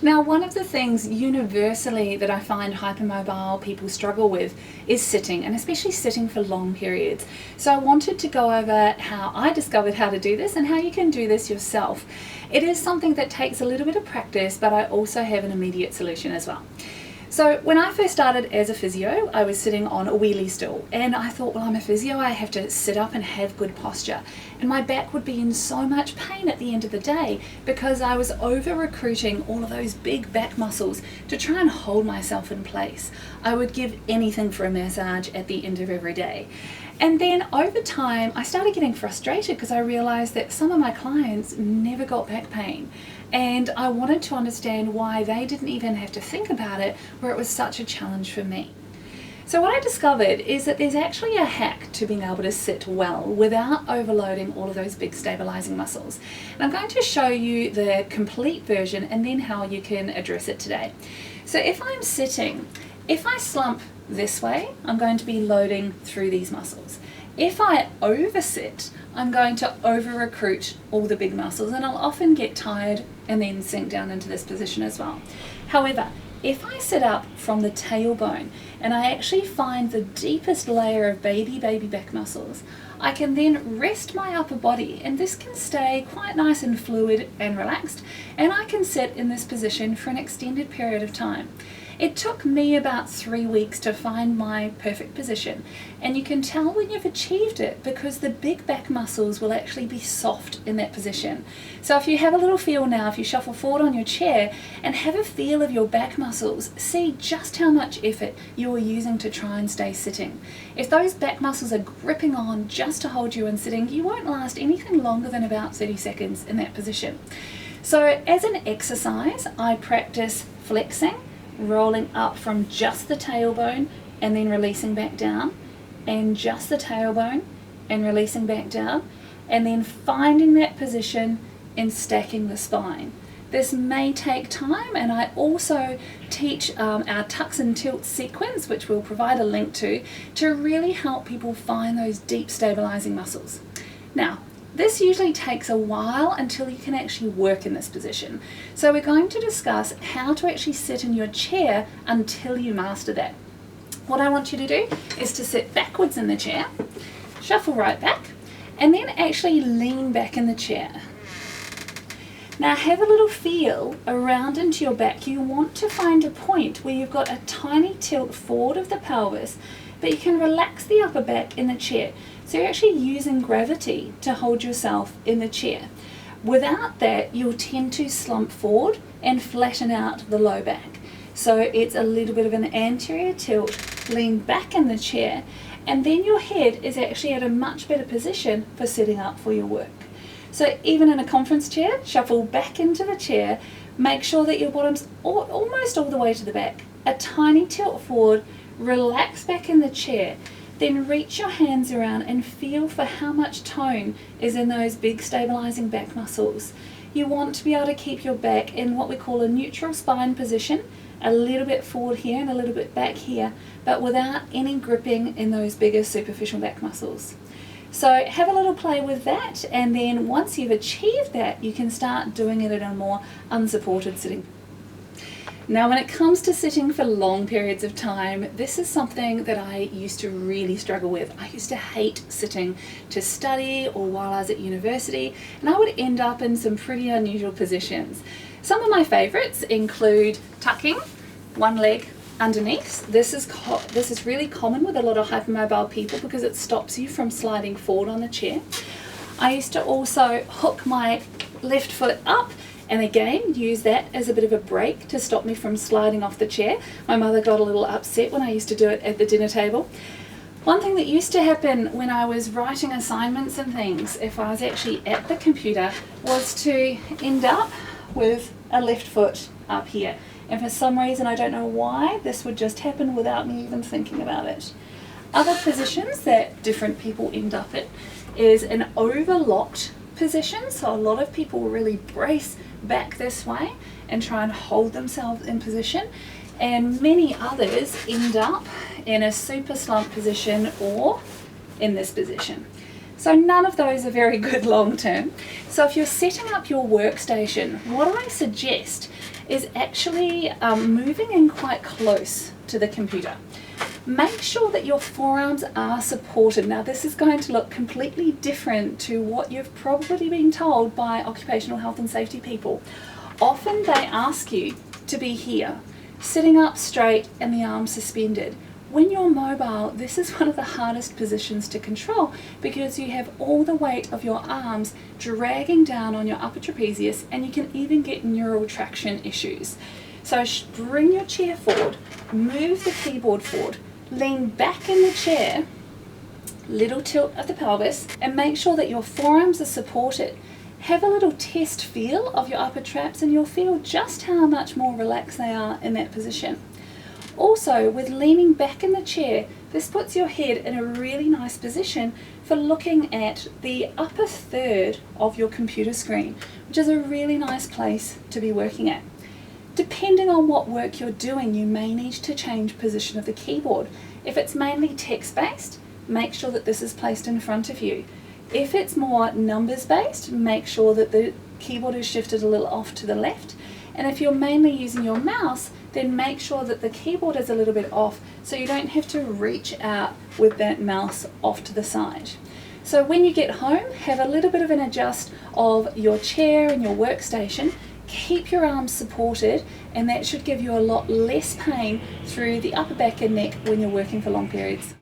Now, one of the things universally that I find hypermobile people struggle with is sitting, and especially sitting for long periods. So I wanted to go over how I discovered how to do this and how you can do this yourself. It is something that takes a little bit of practice, but I also have an immediate solution as well. So when I first started as a physio, I was sitting on a wheelie stool, and I thought, well, I'm a physio, I have to sit up and have good posture. And my back would be in so much pain at the end of the day because I was over recruiting all of those big back muscles to try and hold myself in place. I would give anything for a massage at the end of every day. And then over time, I started getting frustrated because I realized that some of my clients never got back pain. And I wanted to understand why they didn't even have to think about it, where it was such a challenge for me. So what I discovered is that there's actually a hack to being able to sit well without overloading all of those big stabilizing muscles. And I'm going to show you the complete version and then how you can address it today. So if I'm sitting, if I slump this way, I'm going to be loading through these muscles. If I oversit, I'm going to over-recruit all the big muscles, and I'll often get tired and then sink down into this position as well. However, if I sit up from the tailbone and I actually find the deepest layer of baby back muscles, I can then rest my upper body, and this can stay quite nice and fluid and relaxed, and I can sit in this position for an extended period of time. It took me about 3 weeks to find my perfect position, and you can tell when you've achieved it because the big back muscles will actually be soft in that position. So if you have a little feel now, if you shuffle forward on your chair and have a feel of your back muscles, see just how much effort you are using to try and stay sitting. If those back muscles are gripping on just to hold you in sitting, you won't last anything longer than about 30 seconds in that position. So as an exercise, I practice flexing, rolling up from just the tailbone and then releasing back down, and just the tailbone and releasing back down, and then finding that position and stacking the spine. This may take time, and I also teach our tucks and tilt sequence, which we'll provide a link to really help people find those deep stabilizing muscles. Now, this usually takes a while until you can actually work in this position. So we're going to discuss how to actually sit in your chair until you master that. What I want you to do is to sit backwards in the chair, shuffle right back, and then actually lean back in the chair. Now have a little feel around into your back. You want to find a point where you've got a tiny tilt forward of the pelvis, but you can relax the upper back in the chair. So you're actually using gravity to hold yourself in the chair. Without that, you'll tend to slump forward and flatten out the low back. So it's a little bit of an anterior tilt, lean back in the chair, and then your head is actually at a much better position for sitting up for your work. So even in a conference chair, shuffle back into the chair, make sure that your bottom's almost all the way to the back. A tiny tilt forward, relax back in the chair. Then reach your hands around and feel for how much tone is in those big stabilizing back muscles. You want to be able to keep your back in what we call a neutral spine position, a little bit forward here and a little bit back here, but without any gripping in those bigger superficial back muscles. So have a little play with that, and then once you've achieved that, you can start doing it in a more unsupported sitting. Now, when it comes to sitting for long periods of time, this is something that I used to really struggle with. I used to hate sitting to study or while I was at university, and I would end up in some pretty unusual positions. Some of my favorites include tucking one leg underneath. This is really common with a lot of hypermobile people because it stops you from sliding forward on the chair. I used to also hook my left foot up, and again use that as a bit of a break to stop me from sliding off the chair. My mother got a little upset when I used to do it at the dinner table. One thing that used to happen when I was writing assignments and things, if I was actually at the computer, was to end up with a left foot up here. And for some reason, I don't know why, this would just happen without me even thinking about it. Other positions that different people end up in is an overlocked position. So a lot of people really brace back this way and try and hold themselves in position, and many others end up in a super slump position or in this position. So none of those are very good long term. So if you're setting up your workstation, what I suggest is actually moving in quite close to the computer. Make sure that your forearms are supported. Now this is going to look completely different to what you've probably been told by occupational health and safety people. Often they ask you to be here, sitting up straight and the arms suspended. When you're mobile, this is one of the hardest positions to control because you have all the weight of your arms dragging down on your upper trapezius, and you can even get neural traction issues. So bring your chair forward, move the keyboard forward, lean back in the chair, little tilt of the pelvis, and make sure that your forearms are supported. Have a little test feel of your upper traps and you'll feel just how much more relaxed they are in that position. Also, with leaning back in the chair, this puts your head in a really nice position for looking at the upper third of your computer screen, which is a really nice place to be working at. Depending on what work you're doing, you may need to change position of the keyboard. If it's mainly text-based, make sure that this is placed in front of you. If it's more numbers-based, make sure that the keyboard is shifted a little off to the left. And if you're mainly using your mouse, then make sure that the keyboard is a little bit off so you don't have to reach out with that mouse off to the side. So when you get home, have a little bit of an adjust of your chair and your workstation. Keep your arms supported, and that should give you a lot less pain through the upper back and neck when you're working for long periods.